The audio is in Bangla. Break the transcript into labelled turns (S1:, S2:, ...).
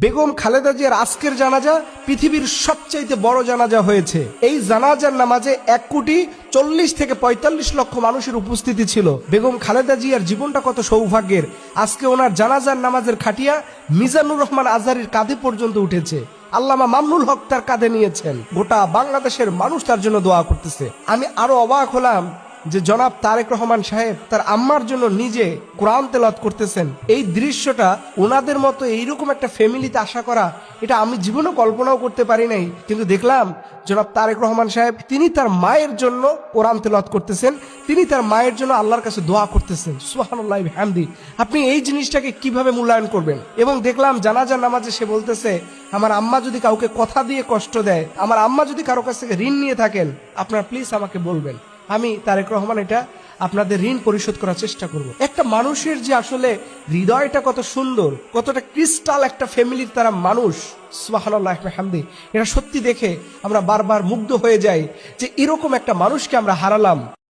S1: বেগম খালেদা জিয়ার আজকের জানাজা পৃথিবীর সবচাইতে বড় জানাজা হয়েছে। এই জানাজার নামাজে 1,40,00,000 থেকে 45 লক্ষ মানুষের উপস্থিতি ছিল। বেগম খালেদা জিয়ার জীবনটা কত সৌভাগ্যের। আজকে ওনার জানাজার নামাজের খাটিয়া মিজানুর রহমান আজহারীর কাঁধে পর্যন্ত উঠেছে। আল্লামা মামুনুল হক তার কাঁধে নিয়েছেন। গোটা বাংলাদেশের মানুষ তার জন্য দোয়া করতেছে। আমি আরো অবাক হলাম যে জনাব তারেক রহমান সাহেব তার আম্মার জন্য নিজে কোরআন তেলাওয়াত করতেছেন। এই দৃশ্যটা ওনাদের মতো এইরকম একটা ফ্যামিলিতে আশা করা, এটা আমি জীবনে কল্পনাও করতে পারি নাই। কিন্তু দেখলাম জনাব তারেক রহমান সাহেব তিনি তার মায়ের জন্য কোরআন তেলাওয়াত করতেছেন, তিনি তার মায়ের জন্য আল্লাহর কাছে দোয়া করতেছেন। সুবহানাল্লাহি ওয়া বিহামদি। আপনি এই জিনিসটাকে কিভাবে মূল্যায়ন করবেন? এবং দেখলাম জানাজার নামাজে সে বলতেছে, আমার আম্মা যদি কাউকে কথা দিয়ে কষ্ট দেয়, আমার আম্মা যদি কারো কাছ থেকে ঋণ নিয়ে থাকেন, আপনারা প্লিজ আমাকে বলবেন। আমি তারেক রহমান এটা আপনাদের ঋণ পরিশোধ করার চেষ্টা করব। একটা মানুষের যে আসলে হৃদয়টা কত সুন্দর, কতটা ক্রিস্টাল একটা ফ্যামিলির তারা মানুষ। সুবহানাল্লাহি ওয়া বিহামদি। এটা সত্যি দেখে আমরা বারবার মুগ্ধ হয়ে যাই যে এরকম একটা মানুষকে আমরা হারালাম।